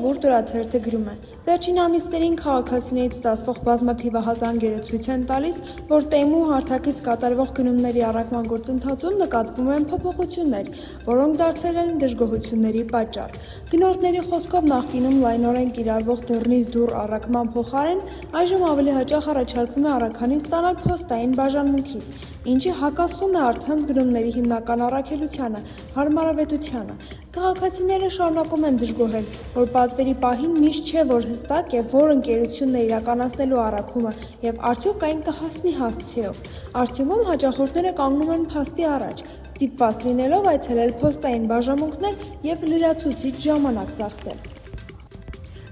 Ժողովուրդ օրաթերթը գրում է. Վերջին ամիսներին քաղաքացիներից ստացվող բազմաթիվ ահազանգերը ցույց են տալիս, որ Տեմու հարթակից կատարվող գնումների առաքման գործընթացում նկատվում են փոփոխություններ, որոնք դարձել են դժգոհությունների պատճառ։ Գնորդների խոսքով նախկինում լայնորեն կիրառվող դռնից դուռ առաքման փոխարեն այժմ ավելի հաճախ առաջարկվում է առաքանին ստանալ փոստային բաժանմունքից, ինչը հակասում է առցանց գնումների հիմնական առաքելությանը, հարմարավետությանը։ Քաղաքացիները շարունակում են դժգոհել, որ պատվերի պահին միշտ չէ, որ հստակ է, որ ընկերությունն է իրականացնելու առաքումը և արդյոք այն կհասնի հասցեով։ Արդյունքում հաճախորդները կանգնում են փաստի առաջ, ստիպված լինելով այցելել փոստային բաժանմունքներ և լրացուցիչ ժամանակ ծախսել։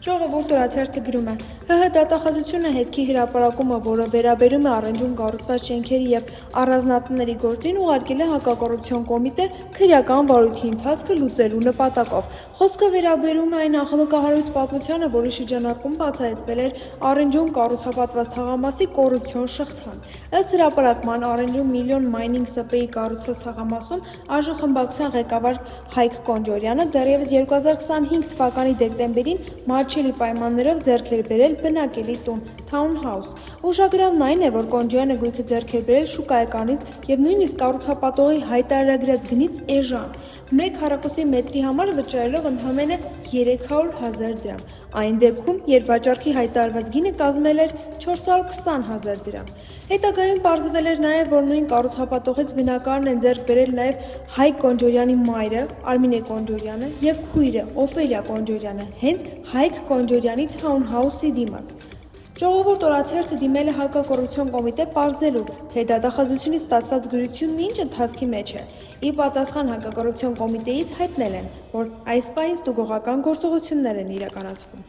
Ժողովուրդ օրաթերթը գրում է. ՀՀ դատախազությունը հետքի հրապարակումը, որը վերաբերում է առնջում կառուցված շենքերի և առանձնատների գործին, ուղարկել է հակակոռուպցիոն կոմիտե քրեական վարույթի ընթացքը լուծելու նպատակով։ Խոսքը վերաբերում է այն աղմկահարույց պատմությանը, որի շրջանակում բացահայտվել էր առնջում կառուցապատված թաղամասի կոռուպցիոն շղթան։ Ըստ հրապարակման, առնջում Million Mining ՍՊ-ի կառուցված թաղամասում ԱԺ խմբակցության ղեկավար Հայկ Կոնջորյանը դեռևս 2025 թվականի դեկտեմբերին մատչելի պայմաններով ձեռք էր բերել բնակելի տուն Town House։ Ուշագրավն այն է, որ Կոնջոյանը գույքը ձեռք էր բերել շուկայականից և նույնիսկ կառուցապատողի հայտարարագրած գնից էժան՝ 1 քառակուսի մետրի համար վճարելով ընդամենը 300,000 դրամ, այն դեպքում, երբ վաճառքի հայտարարված գինը կազմել էր 420,000 դրամ։ Հետագայում պարզվել էր նաև, որ նույն կառուցապատողից բնակարան են ձեռք բերել նաև Հայկ Կոնջորյանի մայրը Արմինե Կոնջորյանը և քույրը Օֆելիա Կոնջորյանը հենց Հայկ Կոնջորյանի Town House-ի դիմաց։ Ժողովուրդ օրաթերթը դիմել է հակակոռուպցիոն կոմիտե պարզելու, թե դատախազությունից ստացված գրությունն ինչ ընթացքի մեջ է։ Ի պատասխան հակակոռուպցիոն կոմիտեից հայտնել են, որ այս պահին ստուգողական գործողություններ են իրականացվում։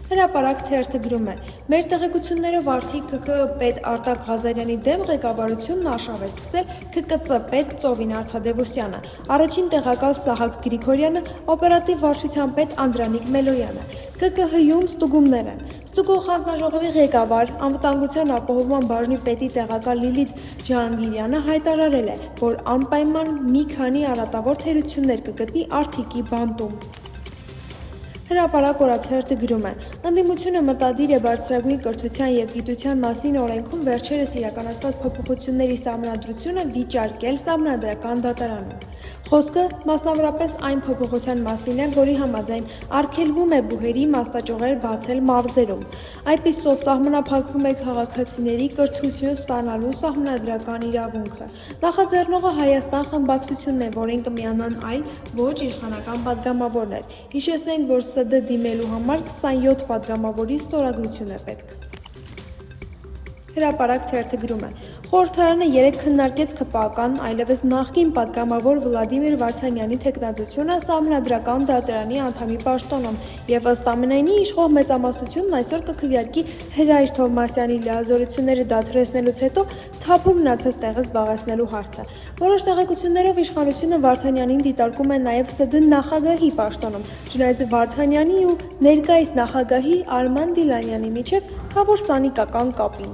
Հրապարակ թերթը գրում է. Մեր տեղեկություններով արդի ՔՔ պետ Արտակ Ղազարյանի դեմ ղեկավարությունն արշավ է սկսել ՔԿԾ պետ Ծովին Արդադևոսյանը, առաջին տեղակալ Սահակ Գրիգորյանը, օպերատիվ վարչության պետ Անդրանիկ Մելոյանը։ ԿԿՀ-ում ստուգումներ են։ Ստուգող հանձնաժողովի ղեկավար, անվտանգության ապահովման բաժնի պետի տեղակալ Լիլիթ Ջհանգիրյանը հայտարարել է, որ անպայման մի քանի արատավոր թերություններ կգտնի Արթիկի բանտում։ Հրապարակ օրաթերթը գրում է. Ընդդիմությունը մտադիր է բարձրագույն կրթության և գիտության մասին օրենքում վերջերս իրականացված փոփոխությունների սահմանադրությունը վիճարկել Սահմանադրական դատարանում։ Խոսքը մասնավորապես այն փոփոխության մասին է, որի համաձայն արգելվում է բուհերի մասնաճյուղեր բացել մարզերում։ Այդպիսով սահմանափակվում է քաղաքացիների կրթություն ստանալու սահմանադրական իրավունքը։ Նախաձեռնողը Հայաստան խմբակցությունն է, որին կմիանան այլ ոչ իշխանական պատգամավորներ։ Հիշեցնենք, որ ՍԴ դիմելու համար 27 պատգամավորի ստորագրություն է պետք։ Հրապարակ թերթը գրում է. Խորհրդարանը 3 քննարկեց ՔՊԱ-ական, այլևս նախկին պատգամավոր Վլադիմիր Վարդանյանի թեկնածությունը Սահմանադրական դատարանի անդամի պաշտոնում և ըստ ամենայնի իշխող մեծամասնությունն այսօր կքվեարկի Հրայր Թովմասյանի լիազորությունները դադարեցնելուց հետո թափում մնացած տեղը զբաղեցնելու հարցը։ Որոշ տեղեկություններով իշխանությունը Վարդանյանին դիտարկում է նաև ՍԴ նախագահի պաշտոնում, չնայած Վարդանյանի ու ներկայիս նախագահի Արման Դիլանյանի միջև կա որ սանիկական կապին։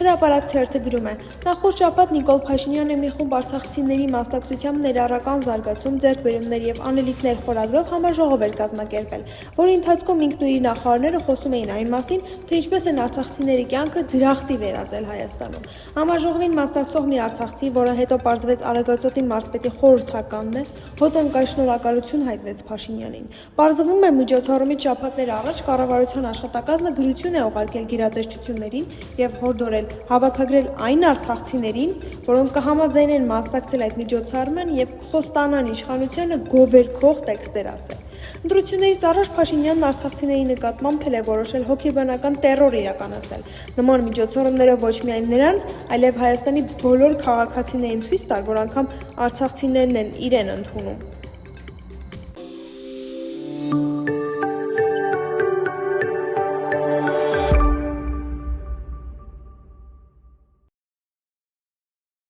Հրապարակ թերթը գրում է. Նախորդ շաբաթ Նիկոլ Փաշինյանը մի խումբ արցախցիների մասնակցությամբ ներառական զարգացում, ձեռքբերումներ և անելիքներ խորագրով համաժողով էր կազմակերպել, որի ընթացքում ինքն ու իր նախարարները խոսում էին այն մասին, թե ինչպես են արցախցիների կյանքը դրախտի վերածել Հայաստանում։ Համաժողովին մասնակցող մի արցախցի, որը հետո պարզվեց Արագածոտնի մարզպետի խորհրդականն է, հոտնկայ շնորհակալություն հայտնեց Փաշինյանին։ Պարզվում է միջոցառումից շաբաթներ առաջ կառավարության աշխատակազմը գրություն է ուղարկել գերատեսչություններին և հորդորել հավաքագրել այն արցախցիներին, որոնք կհամաձայնեն մասնակցել այդ միջոցառման և կխոստանան իշխանությանը գովերգող տեքստեր ասել։ Ընտրություններից առաջ Փաշինյանն արցախցիների նկատմամբ էլ է որոշել հոգեբանական տեռոր իրականացնել։ Նման միջոցառումներով ոչ միայն նրանց, այլև Հայաստանի բոլոր քաղաքացիներին ցույց տալ, որ անգամ արցախցիներն են իրեն ընդունում։